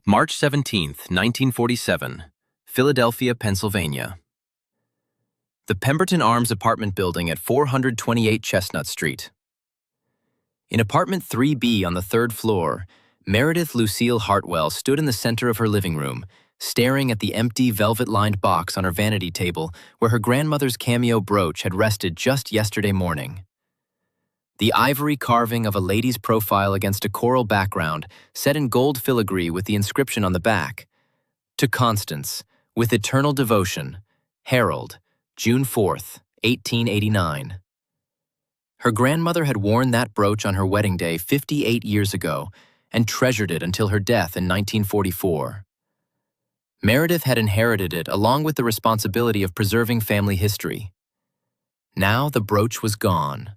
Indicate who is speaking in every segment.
Speaker 1: March 17, 1947, Philadelphia, Pennsylvania. The Pemberton Arms apartment building at 428 Chestnut Street. In apartment 3B on the third floor, Meredith Lucille Hartwell stood in the center of her living room, staring at the empty velvet-lined box on her vanity table where her grandmother's cameo brooch had rested just yesterday morning. The ivory carving of a lady's profile against a coral background set in gold filigree with the inscription on the back, "To Constance, with eternal devotion, Harold, June 4th, 1889. Her grandmother had worn that brooch on her wedding day 58 years ago and treasured it until her death in 1944. Meredith had inherited it along with the responsibility of preserving family history. Now the brooch was gone.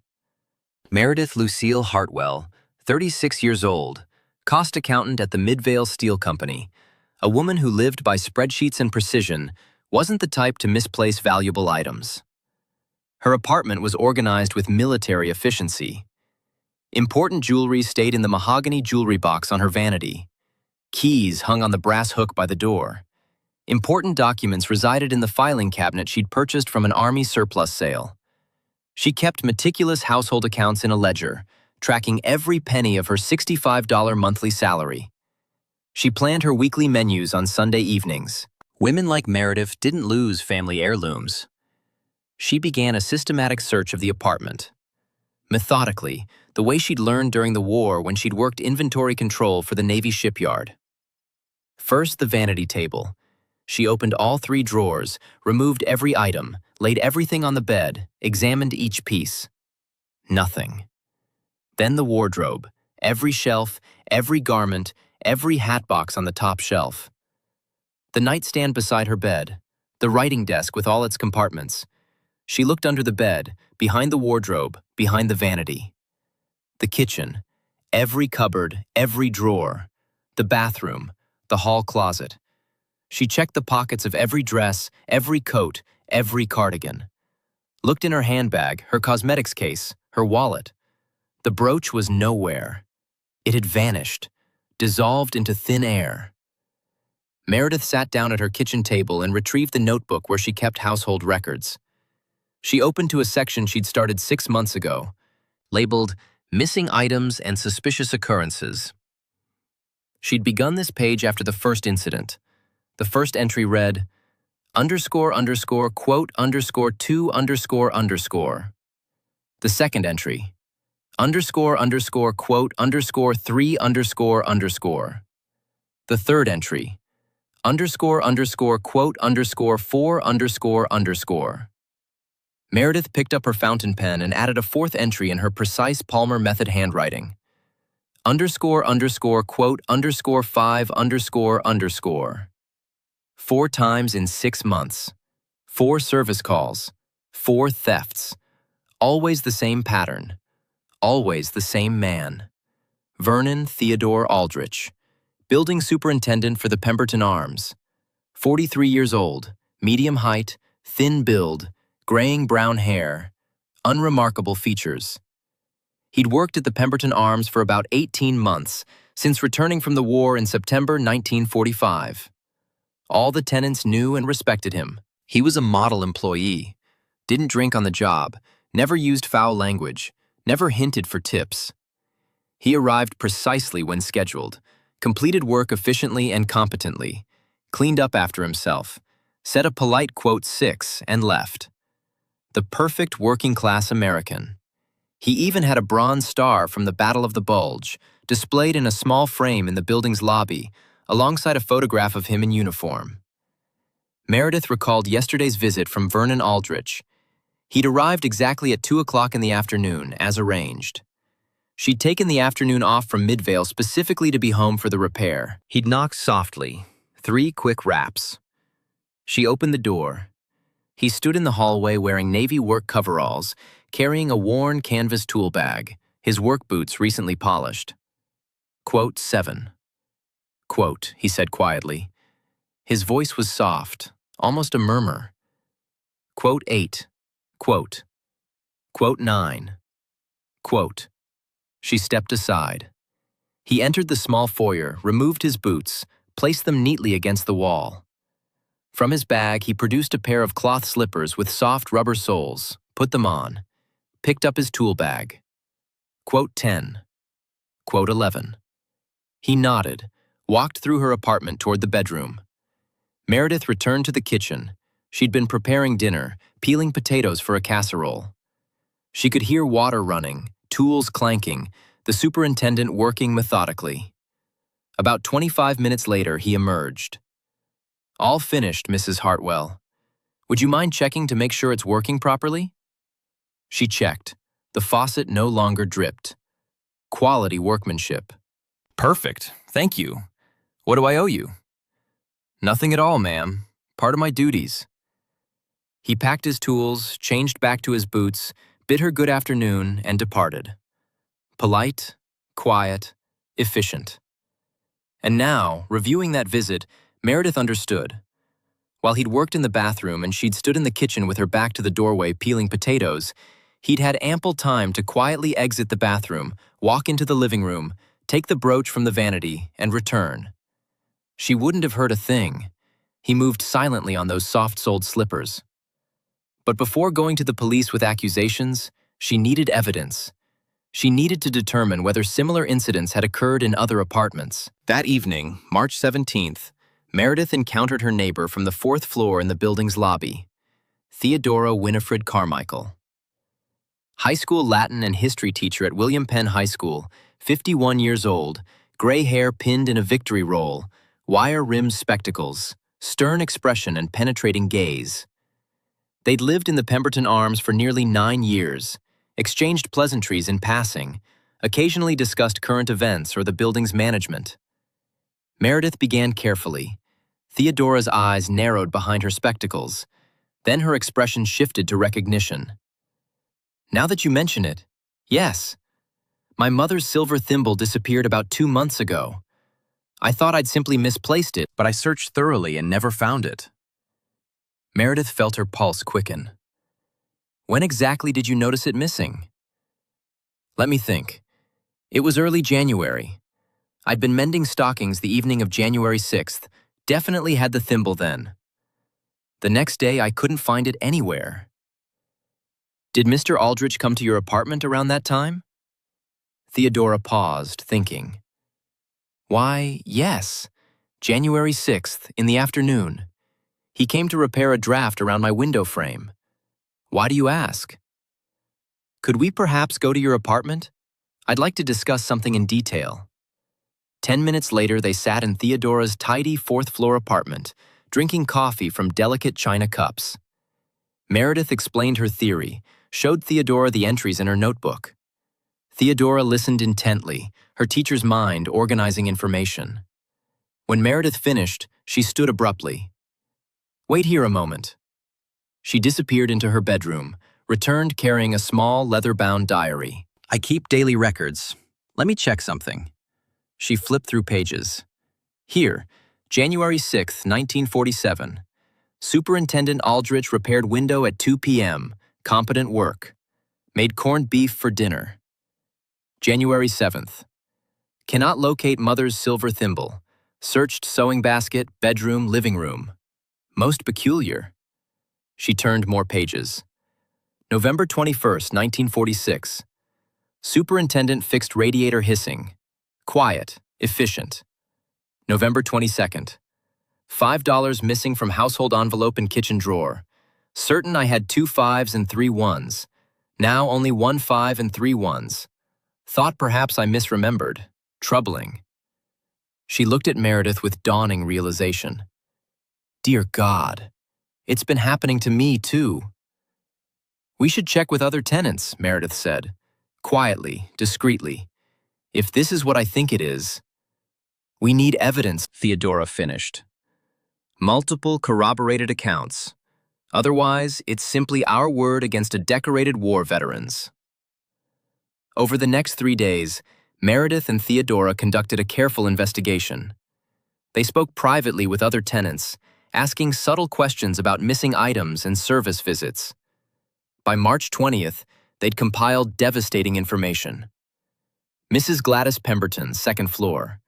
Speaker 1: Meredith Lucille Hartwell, 36 years old, cost accountant at the Midvale Steel Company, a woman who lived by spreadsheets and precision, wasn't the type to misplace valuable items. Her apartment was organized with military efficiency. Important jewelry stayed in the mahogany jewelry box on her vanity. Keys hung on the brass hook by the door. Important documents resided in the filing cabinet she'd purchased from an Army surplus sale. She kept meticulous household accounts in a ledger, tracking every penny of her $65 monthly salary. She planned her weekly menus on Sunday evenings. Women like Meredith didn't lose family heirlooms. She began a systematic search of the apartment. Methodically, the way she'd learned during the war when she'd worked inventory control for the Navy shipyard. First, the vanity table. She opened all 3 drawers, removed every item, laid everything on the bed, examined each piece. Nothing. Then the wardrobe, every shelf, every garment, every hat box on the top shelf. The nightstand beside her bed, the writing desk with all its compartments. She looked under the bed, behind the wardrobe, behind the vanity. The kitchen, every cupboard, every drawer. The bathroom, the hall closet. She checked the pockets of every dress, every coat, every cardigan. Looked in her handbag, her cosmetics case, her wallet. The brooch was nowhere. It had vanished, dissolved into thin air. Meredith sat down at her kitchen table and retrieved the notebook where she kept household records. She opened to a section she'd started 6 months ago, labeled Missing Items and Suspicious Occurrences. She'd begun this page after the first incident. The first entry read, __quote _2___. The second entry, __quote _3___. The third entry, __quote _4___. Meredith picked up her fountain pen and added a fourth entry in her precise Palmer method handwriting. __quote _5__. 4 times in 6 months. 4 service calls. 4 thefts. Always the same pattern. Always the same man. Vernon Theodore Aldrich, building superintendent for the Pemberton Arms. 43 years old, medium height, thin build, graying brown hair, unremarkable features. He'd worked at the Pemberton Arms for about 18 months, since returning from the war in September 1945. All the tenants knew and respected him. He was a model employee, didn't drink on the job, never used foul language, never hinted for tips. He arrived precisely when scheduled, completed work efficiently and competently, cleaned up after himself, said a polite quote 6 and left. The perfect working-class American. He even had a bronze star from the Battle of the Bulge, displayed in a small frame in the building's lobby, alongside a photograph of him in uniform. Meredith recalled yesterday's visit from Vernon Aldrich. He'd arrived exactly at 2 o'clock in the afternoon, as arranged. She'd taken the afternoon off from Midvale specifically to be home for the repair. He'd knocked softly, 3 quick raps. She opened the door. He stood in the hallway wearing navy work coveralls, carrying a worn canvas tool bag, his work boots recently polished. Quote 7. Quote, he said quietly. His voice was soft, almost a murmur. Quote 8. Quote. Quote 9. Quote. She stepped aside. He entered the small foyer, removed his boots, placed them neatly against the wall. From his bag, he produced a pair of cloth slippers with soft rubber soles, put them on, picked up his tool bag. Quote 10. Quote 11. He nodded, walked through her apartment toward the bedroom. Meredith returned to the kitchen. She'd been preparing dinner, peeling potatoes for a casserole. She could hear water running, tools clanking, the superintendent working methodically. About 25 minutes later, he emerged. "All finished, Mrs. Hartwell. Would you mind checking to make sure it's working properly?" She checked. The faucet no longer dripped. Quality workmanship. "Perfect, thank you. What do I owe you?" "Nothing at all, ma'am. Part of my duties." He packed his tools, changed back to his boots, bid her good afternoon, and departed. Polite, quiet, efficient. And now, reviewing that visit, Meredith understood. While he'd worked in the bathroom and she'd stood in the kitchen with her back to the doorway peeling potatoes, he'd had ample time to quietly exit the bathroom, walk into the living room, take the brooch from the vanity, and return. She wouldn't have heard a thing. He moved silently on those soft-soled slippers. But before going to the police with accusations, she needed evidence. She needed to determine whether similar incidents had occurred in other apartments. That evening, March 17th, Meredith encountered her neighbor from the 4th floor in the building's lobby, Theodora Winifred Carmichael. High school Latin and history teacher at William Penn High School, 51 years old, gray hair pinned in a victory roll, wire-rimmed spectacles, stern expression and penetrating gaze. They'd lived in the Pemberton Arms for nearly 9 years, exchanged pleasantries in passing, occasionally discussed current events or the building's management. Meredith began carefully. Theodora's eyes narrowed behind her spectacles. Then her expression shifted to recognition. "Now that you mention it, yes. My mother's silver thimble disappeared about 2 months ago. I thought I'd simply misplaced it, but I searched thoroughly and never found it." Meredith felt her pulse quicken. "When exactly did you notice it missing?" "Let me think. It was early January. I'd been mending stockings the evening of January 6th, definitely had the thimble then. The next day I couldn't find it anywhere." "Did Mr. Aldrich come to your apartment around that time?" Theodora paused, thinking. "Why, yes. January 6th, in the afternoon. He came to repair a draft around my window frame. Why do you ask?" "Could we perhaps go to your apartment? I'd like to discuss something in detail." 10 minutes later, they sat in Theodora's tidy 4th-floor apartment, drinking coffee from delicate china cups. Meredith explained her theory, showed Theodora the entries in her notebook. Theodora listened intently, her teacher's mind organizing information. When Meredith finished, she stood abruptly. "Wait here a moment." She disappeared into her bedroom, returned carrying a small leather-bound diary. "I keep daily records. Let me check something." She flipped through pages. "Here, January 6th, 1947. Superintendent Aldrich repaired window at 2 p.m. Competent work. Made corned beef for dinner. January 7th. Cannot locate mother's silver thimble. Searched sewing basket, bedroom, living room. Most peculiar." She turned more pages. November 21st, 1946. Superintendent fixed radiator hissing. Quiet, efficient. November 22nd. $5 missing from household envelope and kitchen drawer. Certain I had 2 5s and 3 1s. Now only 1 5 and 3 1s. Thought perhaps I misremembered. Troubling. She looked at Meredith with dawning realization. Dear God, it's been happening to me too. "We should check with other tenants," Meredith said. Quietly, discreetly. "If this is what I think it is." "We need evidence," Theodora finished. "Multiple corroborated accounts. Otherwise, it's simply our word against a decorated war veteran's." Over the next 3 days, Meredith and Theodora conducted a careful investigation. They spoke privately with other tenants, asking subtle questions about missing items and service visits. By March 20th, they'd compiled devastating information. Mrs. Gladys Pemberton, 2nd floor.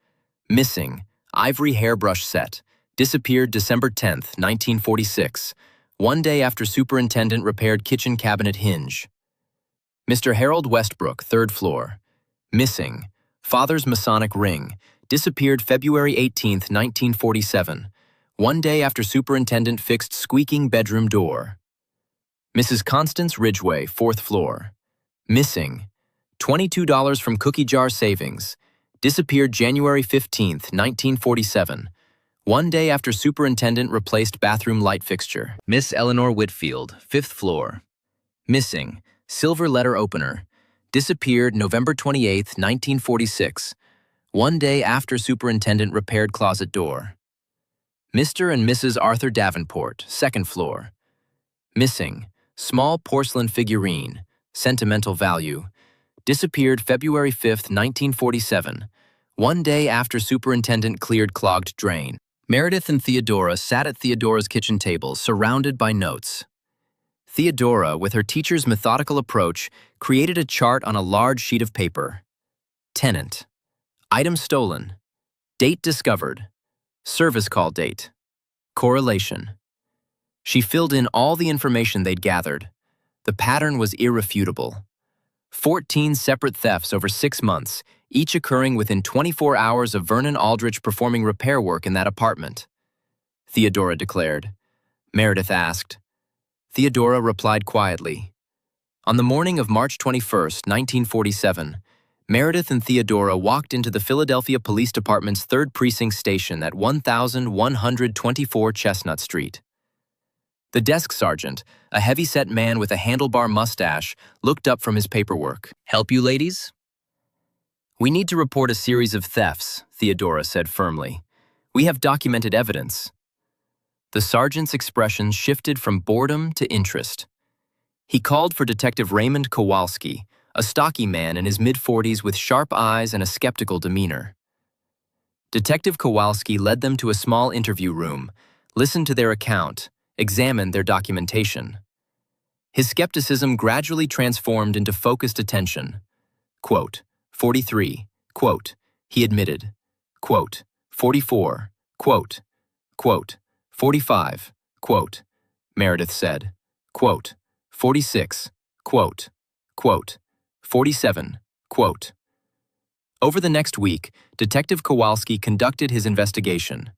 Speaker 1: Missing, Ivory hairbrush set. Disappeared December 10th, 1946. One day after superintendent repaired kitchen cabinet hinge. Mr. Harold Westbrook, 3rd floor. Missing. Father's Masonic ring. Disappeared February 18th, 1947. One day after superintendent fixed squeaking bedroom door. Mrs. Constance Ridgway, 4th floor. Missing. $22 from cookie jar savings. Disappeared January 15th, 1947. One day after superintendent replaced bathroom light fixture. Miss Eleanor Whitfield, 5th floor. Missing. Silver letter opener. Disappeared November 28th, 1946. One day after superintendent repaired closet door. Mr. and Mrs. Arthur Davenport, 2nd floor. Missing. Small porcelain figurine. Sentimental value. Disappeared February 5th, 1947. One day after superintendent cleared clogged drain. Meredith and Theodora sat at Theodora's kitchen table, surrounded by notes. Theodora, with her teacher's methodical approach, created a chart on a large sheet of paper. Tenant. Item stolen. Date discovered. Service call date. Correlation. She filled in all the information they'd gathered. The pattern was irrefutable. 14 separate thefts over 6 months, each occurring within 24 hours of Vernon Aldrich performing repair work in that apartment. Theodora declared. Meredith asked. Theodora replied quietly. On the morning of March 21st, 1947, Meredith and Theodora walked into the Philadelphia Police Department's 3rd Precinct station at 1124 Chestnut Street. The desk sergeant, a heavy-set man with a handlebar mustache, looked up from his paperwork. Help you, ladies? We need to report a series of thefts, Theodora said firmly. We have documented evidence. The sergeant's expression shifted from boredom to interest. He called for Detective Raymond Kowalski, a stocky man in his mid-40s with sharp eyes and a skeptical demeanor. Detective Kowalski led them to a small interview room, listened to their account, examined their documentation. His skepticism gradually transformed into focused attention. Quote, 43, quote, he admitted. Quote, 44, quote, 45, quote, Meredith said. Quote, 46, quote, 47, quote. Over the next week, Detective Kowalski conducted his investigation.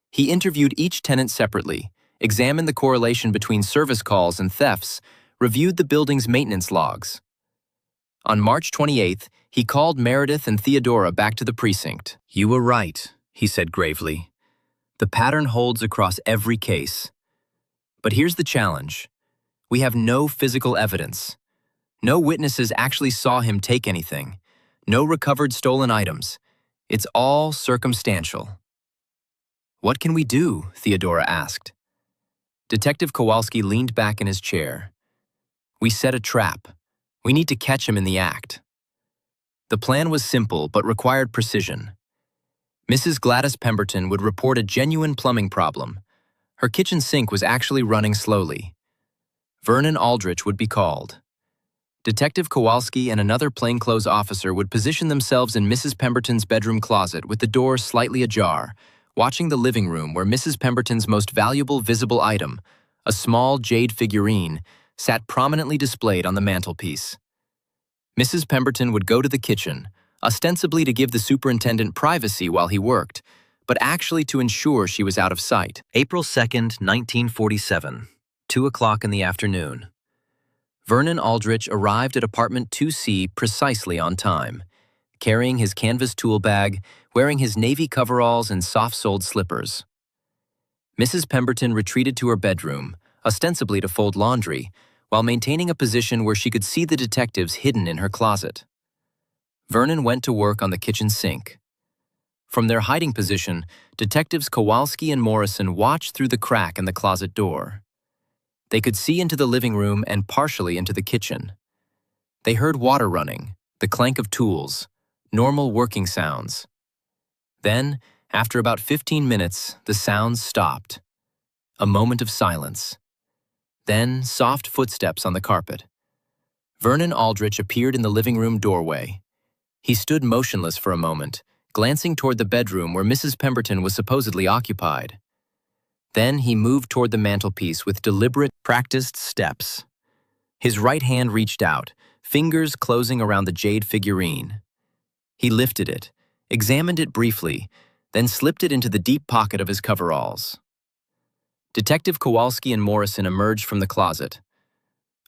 Speaker 1: He interviewed each tenant separately, examined the correlation between service calls and thefts, reviewed the building's maintenance logs. On March 28th, he called Meredith and Theodora back to the precinct. You were right, he said gravely. The pattern holds across every case. But here's the challenge. We have no physical evidence. No witnesses actually saw him take anything. No recovered stolen items. It's all circumstantial. What can we do? Theodora asked. Detective Kowalski leaned back in his chair. We set a trap. We need to catch him in the act. The plan was simple but required precision. Mrs. Gladys Pemberton would report a genuine plumbing problem. Her kitchen sink was actually running slowly. Vernon Aldrich would be called. Detective Kowalski and another plainclothes officer would position themselves in Mrs. Pemberton's bedroom closet with the door slightly ajar, watching the living room where Mrs. Pemberton's most valuable visible item, a small jade figurine, sat prominently displayed on the mantelpiece. Mrs. Pemberton would go to the kitchen, ostensibly to give the superintendent privacy while he worked, but actually to ensure she was out of sight. April 2nd, 1947, 2 o'clock in the afternoon. Vernon Aldrich arrived at apartment 2C precisely on time, carrying his canvas tool bag, wearing his navy coveralls and soft-soled slippers. Mrs. Pemberton retreated to her bedroom, ostensibly to fold laundry, while maintaining a position where she could see the detectives hidden in her closet. Vernon went to work on the kitchen sink. From their hiding position, Detectives Kowalski and Morrison watched through the crack in the closet door. They could see into the living room and partially into the kitchen. They heard water running, the clank of tools, normal working sounds. Then, after about 15 minutes, the sounds stopped. A moment of silence. Then, soft footsteps on the carpet. Vernon Aldrich appeared in the living room doorway. He stood motionless for a moment, glancing toward the bedroom where Mrs. Pemberton was supposedly occupied. Then he moved toward the mantelpiece with deliberate, practiced steps. His right hand reached out, fingers closing around the jade figurine. He lifted it, examined it briefly, then slipped it into the deep pocket of his coveralls. Detective Kowalski and Morrison emerged from the closet.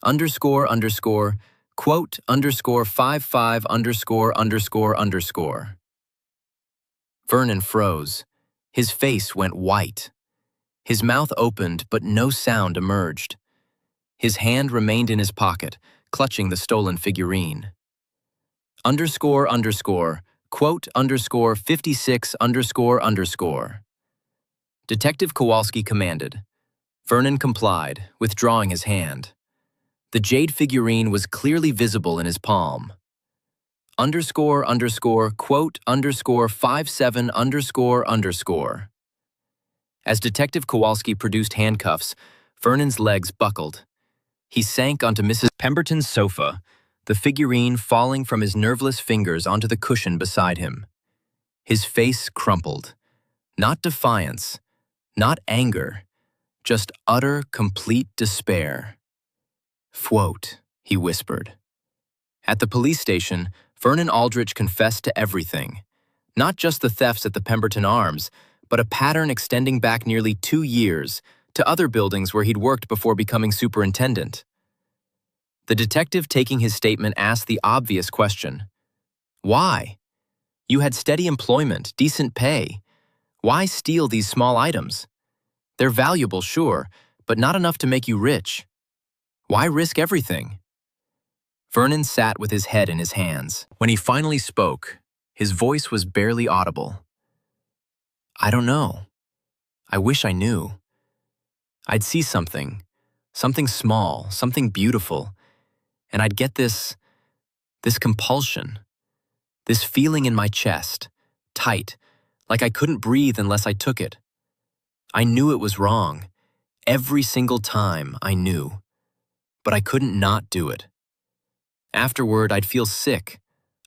Speaker 1: Quote, _55 ______. Vernon froze. His face went white. His mouth opened, but no sound emerged. His hand remained in his pocket, clutching the stolen figurine. Quote, _56 ____. Detective Kowalski commanded. Vernon complied, withdrawing his hand. The jade figurine was clearly visible in his palm. Quote, _57 ____. As Detective Kowalski produced handcuffs, Vernon's legs buckled. He sank onto Mrs. Pemberton's sofa, the figurine falling from his nerveless fingers onto the cushion beside him. His face crumpled. Not defiance, not anger, just utter, complete despair. "Quote," he whispered. At the police station, Vernon Aldrich confessed to everything. Not just the thefts at the Pemberton Arms, but a pattern extending back nearly 2 years to other buildings where he'd worked before becoming superintendent. The detective taking his statement asked the obvious question. Why? You had steady employment, decent pay. Why steal these small items? They're valuable, sure, but not enough to make you rich. Why risk everything? Vernon sat with his head in his hands. When he finally spoke, his voice was barely audible. I don't know. I wish I knew. I'd see something small, something beautiful, and I'd get this compulsion, this feeling in my chest, tight, like I couldn't breathe unless I took it. I knew it was wrong. Every single time I knew. But I couldn't not do it. Afterward, I'd feel sick.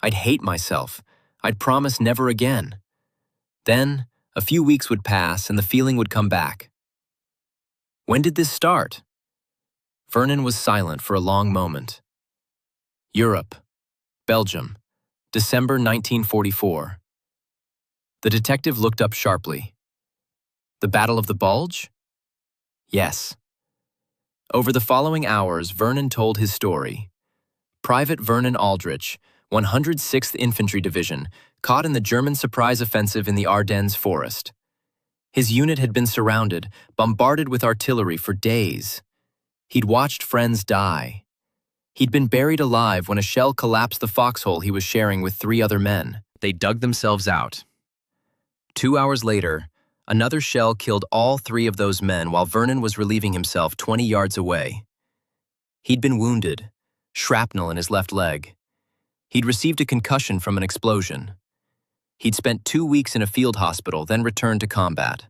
Speaker 1: I'd hate myself. I'd promise never again. Then, a few weeks would pass and the feeling would come back. When did this start? Vernon was silent for a long moment. Europe, Belgium, December 1944. The detective looked up sharply. The Battle of the Bulge? Yes. Over the following hours, Vernon told his story. Private Vernon Aldrich, 106th Infantry Division, caught in the German surprise offensive in the Ardennes forest. His unit had been surrounded, bombarded with artillery for days. He'd watched friends die. He'd been buried alive when a shell collapsed the foxhole he was sharing with 3 other men. They dug themselves out. 2 hours later, another shell killed all 3 of those men while Vernon was relieving himself 20 yards away. He'd been wounded, shrapnel in his left leg. He'd received a concussion from an explosion. He'd spent 2 weeks in a field hospital, then returned to combat.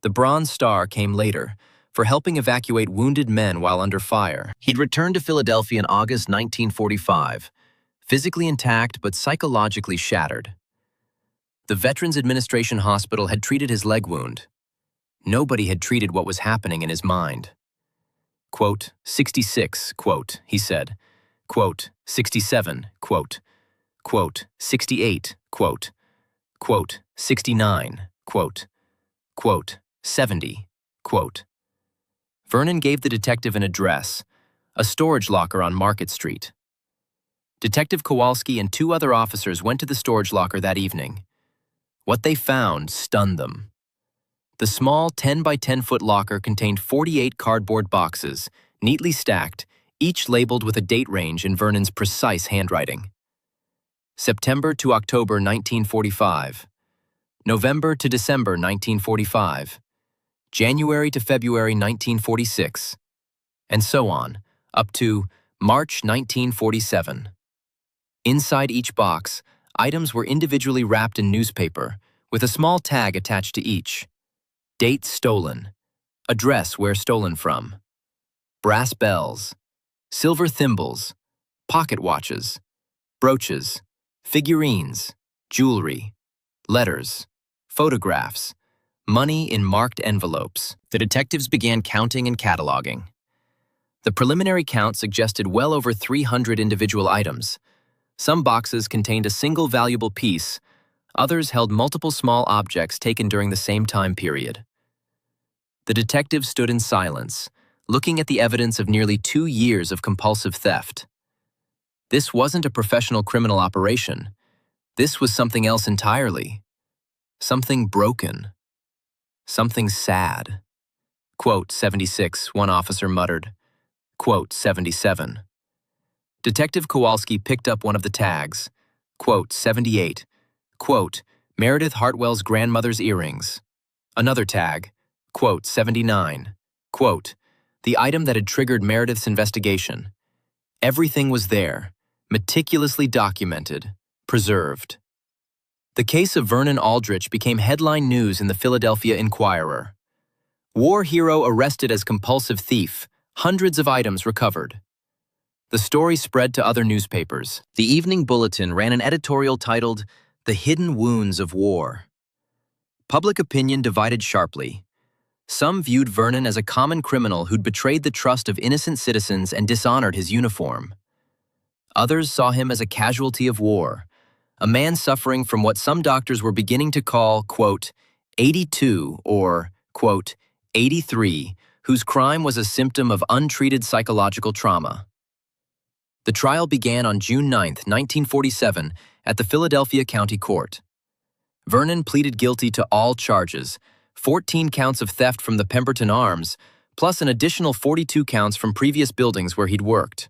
Speaker 1: The Bronze Star came later, for helping evacuate wounded men while under fire. He'd returned to Philadelphia in August 1945, physically intact but psychologically shattered. The Veterans Administration Hospital had treated his leg wound. Nobody had treated what was happening in his mind. Quote, 66, quote, he said. Quote, 67, quote. Quote, 68, quote. Quote, 69, quote. Quote, 70, quote. Vernon gave the detective an address, a storage locker on Market Street. Detective Kowalski and 2 other officers went to the storage locker that evening. What they found stunned them. The small 10 by 10-foot locker contained 48 cardboard boxes, neatly stacked, each labeled with a date range in Vernon's precise handwriting. September to October 1945. November to December 1945. January to February 1946. And so on, up to March 1947. Inside each box, items were individually wrapped in newspaper, with a small tag attached to each. Date stolen. Address where stolen from. Brass bells. Silver thimbles. Pocket watches. Brooches. Figurines. Jewelry. letters, photographs, money in marked envelopes. The detectives began counting and cataloging. The preliminary count suggested well over 300 individual items. Some boxes contained a single valuable piece, others held multiple small objects taken during the same time period. The detectives stood in silence, looking at the evidence of nearly 2 years of compulsive theft. This wasn't a professional criminal operation. This was something else entirely. Something broken. Something sad. Quote 76, one officer muttered. Quote 77. Detective Kowalski picked up one of the tags. Quote 78. Quote, Meredith Hartwell's grandmother's earrings. Another tag. Quote 79. Quote, the item that had triggered Meredith's investigation. Everything was there, meticulously documented, preserved. The case of Vernon Aldrich became headline news in the Philadelphia Inquirer. War hero arrested as compulsive thief, hundreds of items recovered. The story spread to other newspapers. The Evening Bulletin ran an editorial titled, The Hidden Wounds of War. Public opinion divided sharply. Some viewed Vernon as a common criminal who'd betrayed the trust of innocent citizens and dishonored his uniform. Others saw him as a casualty of war, a man suffering from what some doctors were beginning to call, quote, 82 or, quote, 83, whose crime was a symptom of untreated psychological trauma. The trial began on June 9, 1947, at the Philadelphia County Court. Vernon pleaded guilty to all charges, 14 counts of theft from the Pemberton Arms, plus an additional 42 counts from previous buildings where he'd worked.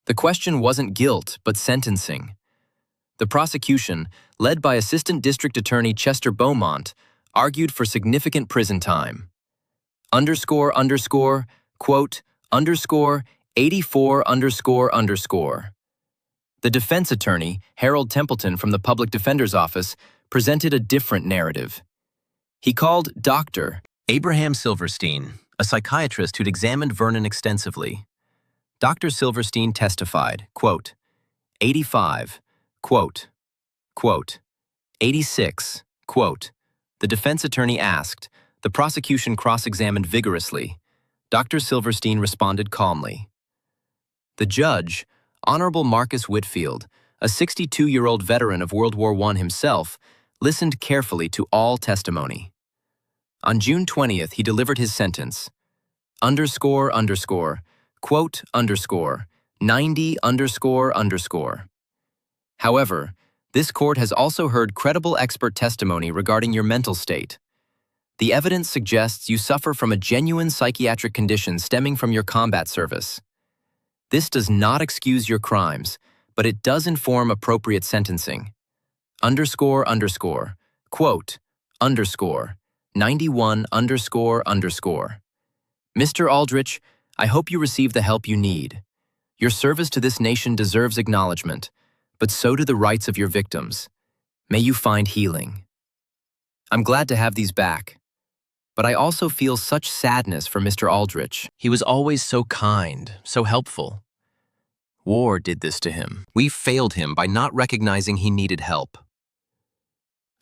Speaker 1: The question wasn't guilt, but sentencing. The prosecution, led by Assistant District Attorney Chester Beaumont, argued for significant prison time. Quote, 84 __. The defense attorney, Harold Templeton from the Public Defender's Office, presented a different narrative. He called Dr. Abraham Silverstein, a psychiatrist who'd examined Vernon extensively. Dr. Silverstein testified, quote, 85, quote, 86, quote. The defense attorney asked. The prosecution cross-examined vigorously. Dr. Silverstein responded calmly. The judge, Honorable Marcus Whitfield, a 62-year-old veteran of World War I himself, listened carefully to all testimony. On June 20th, he delivered his sentence. Quote, 90 __. However, this court has also heard credible expert testimony regarding your mental state. The evidence suggests you suffer from a genuine psychiatric condition stemming from your combat service. This does not excuse your crimes, but it does inform appropriate sentencing. Quote, 91 __. Mr. Aldrich, I hope you receive the help you need. Your service to this nation deserves acknowledgement, but so do the rights of your victims. May you find healing. I'm glad to have these back, but I also feel such sadness for Mr. Aldrich. He was always so kind, so helpful. War did this to him. We failed him by not recognizing he needed help.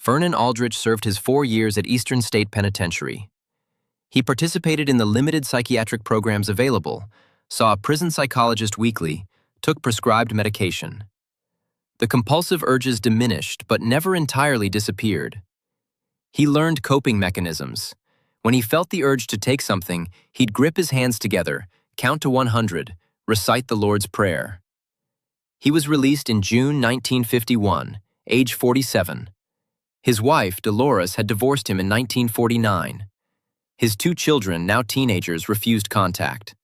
Speaker 1: Vernon Aldrich served his 4 years at Eastern State Penitentiary. He participated in the limited psychiatric programs available, saw a prison psychologist weekly, took prescribed medication. The compulsive urges diminished but never entirely disappeared. He learned coping mechanisms. When he felt the urge to take something, he'd grip his hands together, count to 100, recite the Lord's Prayer. He was released in June 1951, age 47. His wife, Dolores, had divorced him in 1949. His 2 children, now teenagers, refused contact.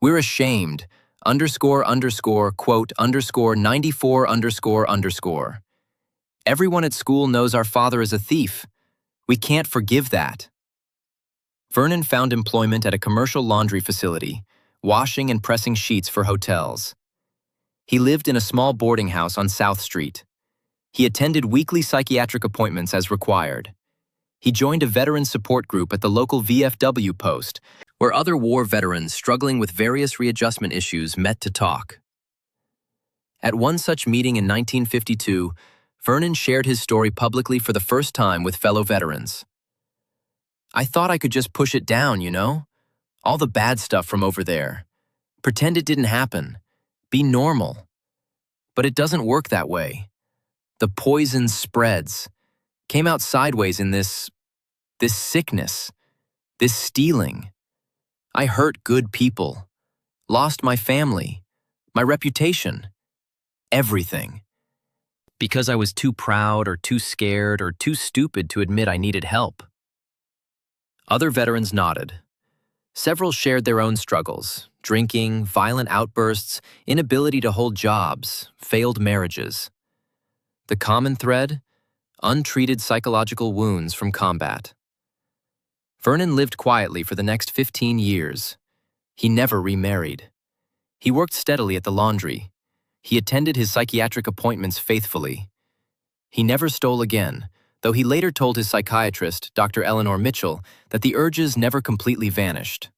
Speaker 1: We're ashamed, quote, 94 __. Everyone at school knows our father is a thief. We can't forgive that. Vernon found employment at a commercial laundry facility, washing and pressing sheets for hotels. He lived in a small boarding house on South Street. He attended weekly psychiatric appointments as required. He joined a veteran support group at the local VFW post, where other war veterans struggling with various readjustment issues met to talk. At one such meeting in 1952, Vernon shared his story publicly for the first time with fellow veterans. "I thought I could just push it down, you know? All the bad stuff from over there. Pretend it didn't happen. Be normal. But it doesn't work that way. The poison spreads. Came out sideways in this sickness, this stealing. I hurt good people. Lost my family, my reputation, everything. Because I was too proud or too scared or too stupid to admit I needed help." Other veterans nodded. Several shared their own struggles: drinking, violent outbursts, inability to hold jobs, failed marriages. The common thread? Untreated psychological wounds from combat. Vernon lived quietly for the next 15 years. He never remarried. He worked steadily at the laundry. He attended his psychiatric appointments faithfully. He never stole again, though he later told his psychiatrist, Dr. Eleanor Mitchell, that the urges never completely vanished.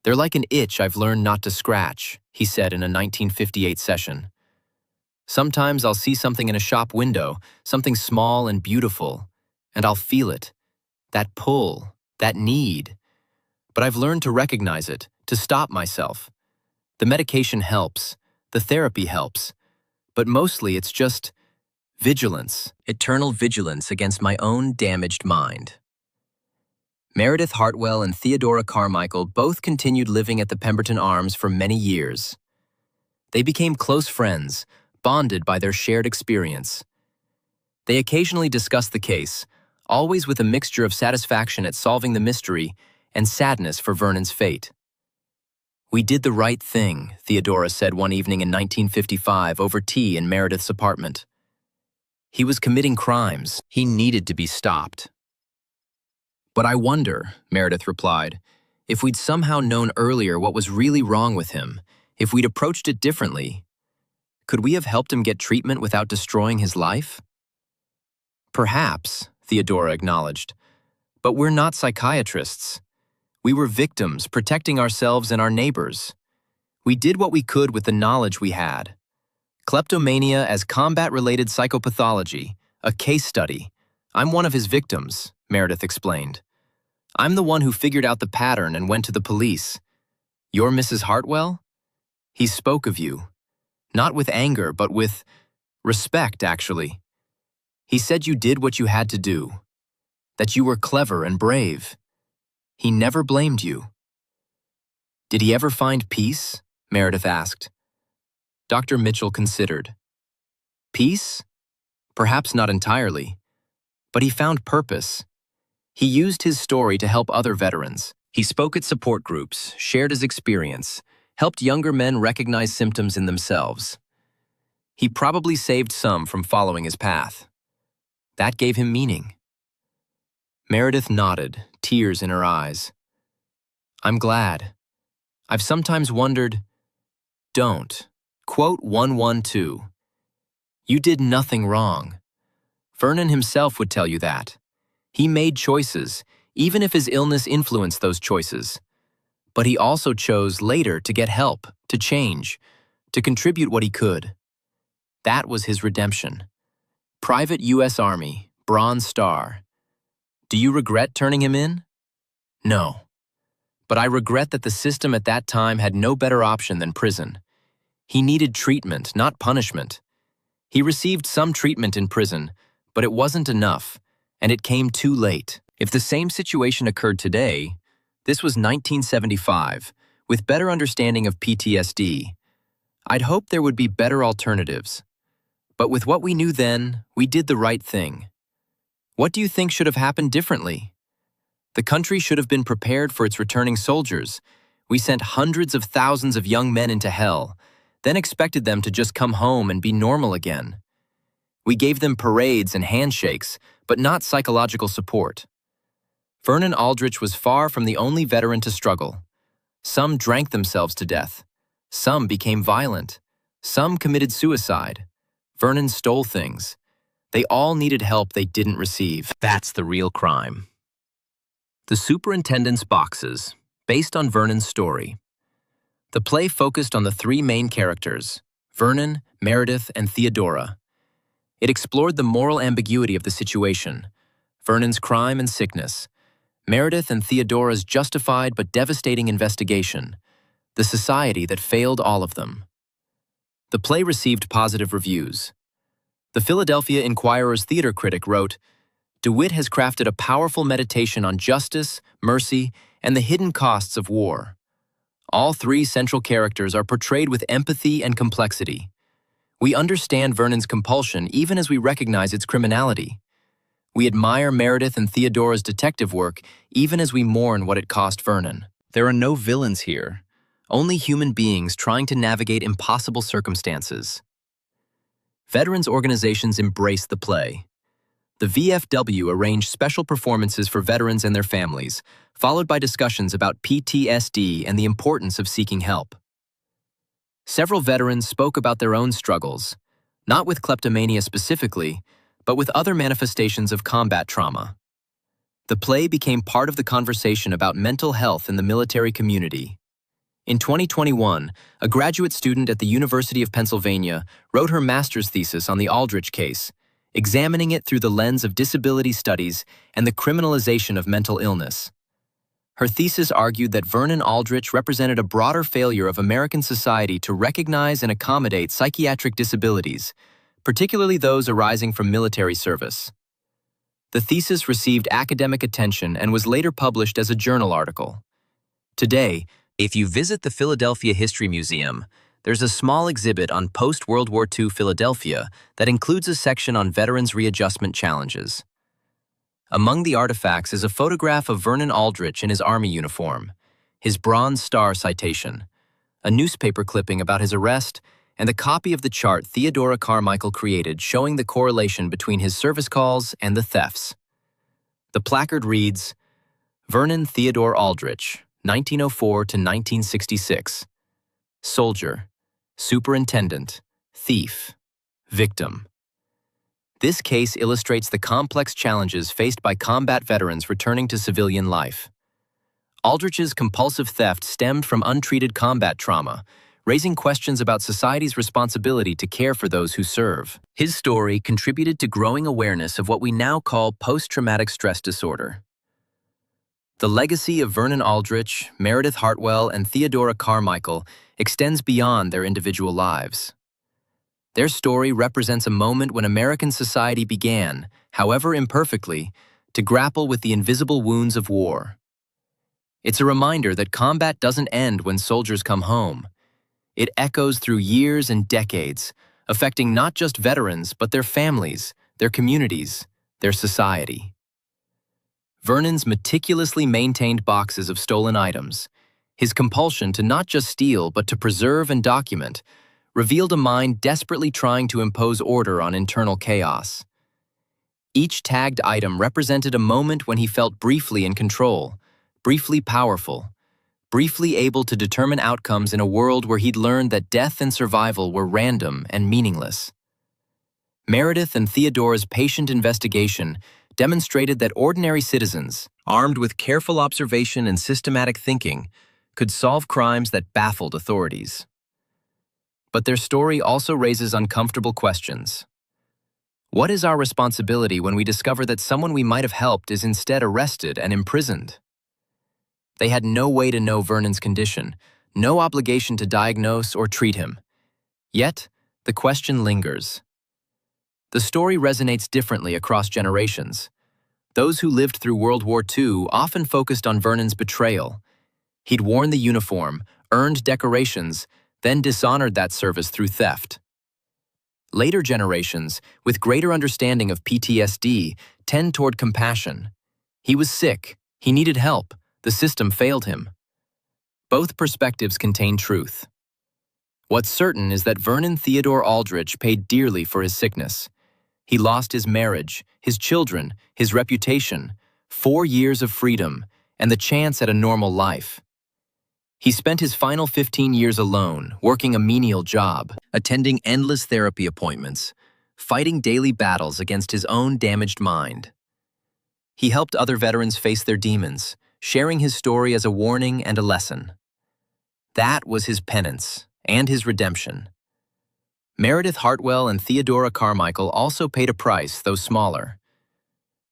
Speaker 1: "They're like an itch I've learned not to scratch," he said in a 1958 session. "Sometimes I'll see something in a shop window, something small and beautiful, and I'll feel it. That pull, that need. But I've learned to recognize it, to stop myself. The medication helps, the therapy helps, but mostly it's just vigilance, eternal vigilance against my own damaged mind." Meredith Hartwell and Theodora Carmichael both continued living at the Pemberton Arms for many years. They became close friends, bonded by their shared experience. They occasionally discussed the case, always with a mixture of satisfaction at solving the mystery and sadness for Vernon's fate. "We did the right thing," Theodora said one evening in 1955 over tea in Meredith's apartment. "He was committing crimes. He needed to be stopped." "But I wonder," Meredith replied, "if we'd somehow known earlier what was really wrong with him, if we'd approached it differently, could we have helped him get treatment without destroying his life?" "Perhaps," Theodora acknowledged, "but we're not psychiatrists. We were victims, protecting ourselves and our neighbors. We did what we could with the knowledge we had. Kleptomania as combat-related psychopathology, a case study. I'm one of his victims," Meredith explained. "I'm the one who figured out the pattern and went to the police. You're Mrs. Hartwell? He spoke of you. Not with anger, but with respect, actually. He said you did what you had to do, that you were clever and brave. He never blamed you." "Did he ever find peace?" Meredith asked. Dr. Mitchell considered. "Peace? Perhaps not entirely. But he found purpose. He used his story to help other veterans. He spoke at support groups, shared his experience, helped younger men recognize symptoms in themselves. He probably saved some from following his path. That gave him meaning." Meredith nodded, tears in her eyes. "I'm glad. I've sometimes wondered, don't. Quote 112. You did nothing wrong. Vernon himself would tell you that. He made choices, even if his illness influenced those choices. But he also chose later to get help, to change, to contribute what he could. That was his redemption. Private U.S. Army, Bronze Star. Do you regret turning him in? No. But I regret that the system at that time had no better option than prison. He needed treatment, not punishment. He received some treatment in prison, but it wasn't enough, and it came too late. If the same situation occurred today, this was 1975, with better understanding of PTSD, I'd hope there would be better alternatives. But with what we knew then, we did the right thing. What do you think should have happened differently? The country should have been prepared for its returning soldiers. We sent hundreds of thousands of young men into hell, then expected them to just come home and be normal again. We gave them parades and handshakes, but not psychological support. Vernon Aldrich was far from the only veteran to struggle. Some drank themselves to death. Some became violent. Some committed suicide. Vernon stole things. They all needed help they didn't receive. That's the real crime. The Superintendent's Boxes, based on Vernon's story. The play focused on the three main characters, Vernon, Meredith, and Theodora. It explored the moral ambiguity of the situation, Vernon's crime and sickness, Meredith and Theodora's justified but devastating investigation, the society that failed all of them. The play received positive reviews. The Philadelphia Inquirer's theater critic wrote, "DeWitt has crafted a powerful meditation on justice, mercy, and the hidden costs of war. All three central characters are portrayed with empathy and complexity. We understand Vernon's compulsion even as we recognize its criminality. We admire Meredith and Theodora's detective work even as we mourn what it cost Vernon. There are no villains here, only human beings trying to navigate impossible circumstances." Veterans organizations embrace the play. The VFW arranged special performances for veterans and their families, followed by discussions about PTSD and the importance of seeking help. Several veterans spoke about their own struggles, not with kleptomania specifically, but with other manifestations of combat trauma. The play became part of the conversation about mental health in the military community. In 2021, a graduate student at the University of Pennsylvania wrote her master's thesis on the Aldrich case, examining it through the lens of disability studies and the criminalization of mental illness. Her thesis argued that Vernon Aldrich represented a broader failure of American society to recognize and accommodate psychiatric disabilities, particularly those arising from military service. The thesis received academic attention and was later published as a journal article. Today, if you visit the Philadelphia History Museum, there's a small exhibit on post-World War II Philadelphia that includes a section on veterans' readjustment challenges. Among the artifacts is a photograph of Vernon Aldrich in his Army uniform, his Bronze Star citation, a newspaper clipping about his arrest, and a copy of the chart Theodora Carmichael created showing the correlation between his service calls and the thefts. The placard reads, "Vernon Theodore Aldrich, 1904 to 1966. Soldier, superintendent, thief, victim." This case illustrates the complex challenges faced by combat veterans returning to civilian life. Aldrich's compulsive theft stemmed from untreated combat trauma, raising questions about society's responsibility to care for those who serve. His story contributed to growing awareness of what we now call post-traumatic stress disorder. The legacy of Vernon Aldrich, Meredith Hartwell, and Theodora Carmichael extends beyond their individual lives. Their story represents a moment when American society began, however imperfectly, to grapple with the invisible wounds of war. It's a reminder that combat doesn't end when soldiers come home. It echoes through years and decades, affecting not just veterans, but their families, their communities, their society. Vernon's meticulously maintained boxes of stolen items, his compulsion to not just steal but to preserve and document, revealed a mind desperately trying to impose order on internal chaos. Each tagged item represented a moment when he felt briefly in control, briefly powerful, briefly able to determine outcomes in a world where he'd learned that death and survival were random and meaningless. Meredith and Theodora's patient investigation demonstrated that ordinary citizens, armed with careful observation and systematic thinking, could solve crimes that baffled authorities. But their story also raises uncomfortable questions. What is our responsibility when we discover that someone we might have helped is instead arrested and imprisoned? They had no way to know Vernon's condition, no obligation to diagnose or treat him. Yet, the question lingers. The story resonates differently across generations. Those who lived through World War II often focused on Vernon's betrayal. He'd worn the uniform, earned decorations, then dishonored that service through theft. Later generations, with greater understanding of PTSD, tend toward compassion. He was sick, he needed help, the system failed him. Both perspectives contain truth. What's certain is that Vernon Theodore Aldrich paid dearly for his sickness. He lost his marriage, his children, his reputation, 4 years of freedom, and the chance at a normal life. He spent his final 15 years alone, working a menial job, attending endless therapy appointments, fighting daily battles against his own damaged mind. He helped other veterans face their demons, sharing his story as a warning and a lesson. That was his penance and his redemption. Meredith Hartwell and Theodora Carmichael also paid a price, though smaller.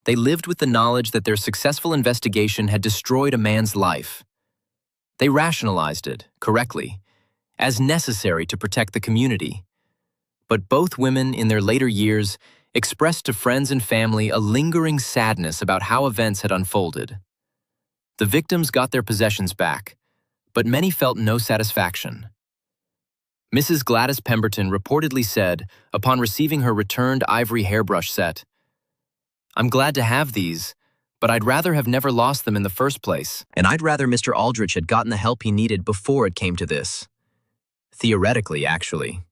Speaker 1: They lived with the knowledge that their successful investigation had destroyed a man's life. They rationalized it, correctly, as necessary to protect the community. But both women, in their later years, expressed to friends and family a lingering sadness about how events had unfolded. The victims got their possessions back, but many felt no satisfaction. Mrs. Gladys Pemberton reportedly said, upon receiving her returned ivory hairbrush set, "I'm glad to have these, but I'd rather have never lost them in the first place. And I'd rather Mr. Aldrich had gotten the help he needed before it came to this. Theoretically, actually."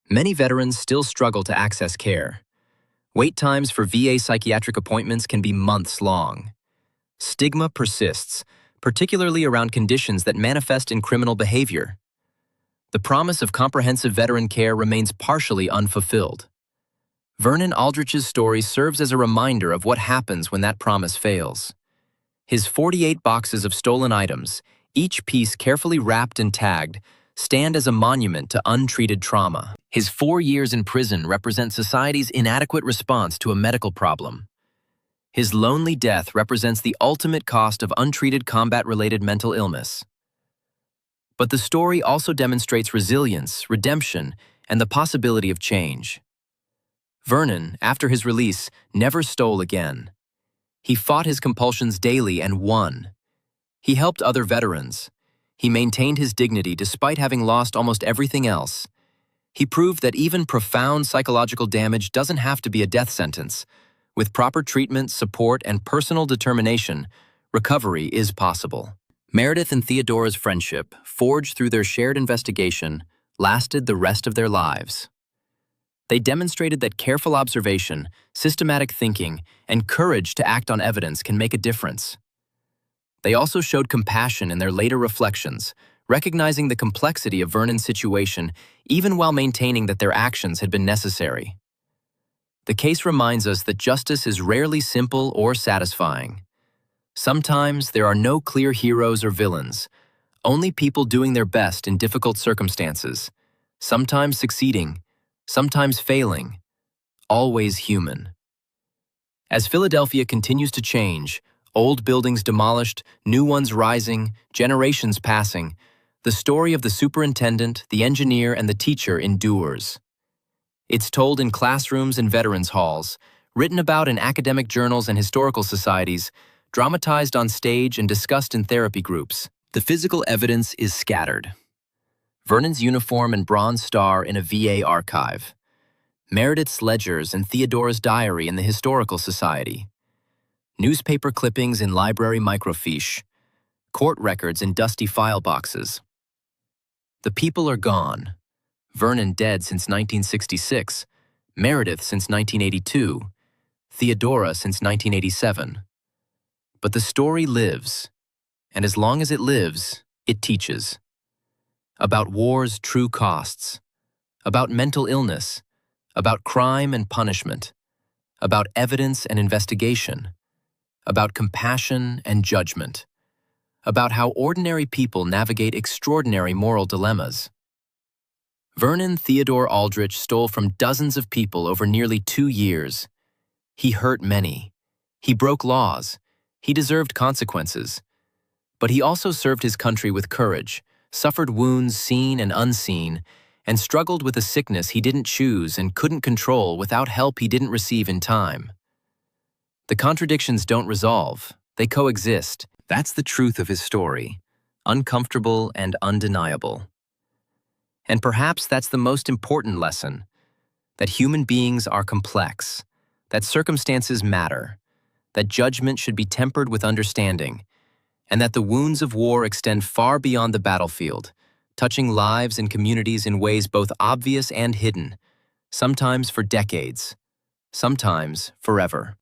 Speaker 1: Many veterans still struggle to access care. Wait times for VA psychiatric appointments can be months long. Stigma persists, particularly around conditions that manifest in criminal behavior. The promise of comprehensive veteran care remains partially unfulfilled. Vernon Aldrich's story serves as a reminder of what happens when that promise fails. His 48 boxes of stolen items, each piece carefully wrapped and tagged, stand as a monument to untreated trauma. His 4 years in prison represent society's inadequate response to a medical problem. His lonely death represents the ultimate cost of untreated combat-related mental illness. But the story also demonstrates resilience, redemption, and the possibility of change. Vernon, after his release, never stole again. He fought his compulsions daily and won. He helped other veterans. He maintained his dignity despite having lost almost everything else. He proved that even profound psychological damage doesn't have to be a death sentence. With proper treatment, support, and personal determination, recovery is possible. Meredith and Theodora's friendship, forged through their shared investigation, lasted the rest of their lives. They demonstrated that careful observation, systematic thinking, and courage to act on evidence can make a difference. They also showed compassion in their later reflections, recognizing the complexity of Vernon's situation even while maintaining that their actions had been necessary. The case reminds us that justice is rarely simple or satisfying. Sometimes there are no clear heroes or villains, only people doing their best in difficult circumstances, sometimes succeeding, sometimes failing, always human. As Philadelphia continues to change, old buildings demolished, new ones rising, generations passing, the story of the superintendent, the engineer, and the teacher endures. It's told in classrooms and veterans' halls, written about in academic journals and historical societies, dramatized on stage and discussed in therapy groups. The physical evidence is scattered. Vernon's uniform and Bronze Star in a VA archive. Meredith's ledgers and Theodora's diary in the Historical Society. Newspaper clippings in library microfiche. Court records in dusty file boxes. The people are gone. Vernon dead since 1966, Meredith since 1982, Theodora since 1987. But the story lives, and as long as it lives, it teaches. About war's true costs, about mental illness, about crime and punishment, about evidence and investigation, about compassion and judgment, about how ordinary people navigate extraordinary moral dilemmas. Vernon Theodore Aldrich stole from dozens of people over nearly 2 years. He hurt many. He broke laws. He deserved consequences. But he also served his country with courage, suffered wounds seen and unseen, and struggled with a sickness he didn't choose and couldn't control without help he didn't receive in time. The contradictions don't resolve, they coexist. That's the truth of his story, uncomfortable and undeniable. And perhaps that's the most important lesson, that human beings are complex, that circumstances matter, that judgment should be tempered with understanding, and that the wounds of war extend far beyond the battlefield, touching lives and communities in ways both obvious and hidden, sometimes for decades, sometimes forever.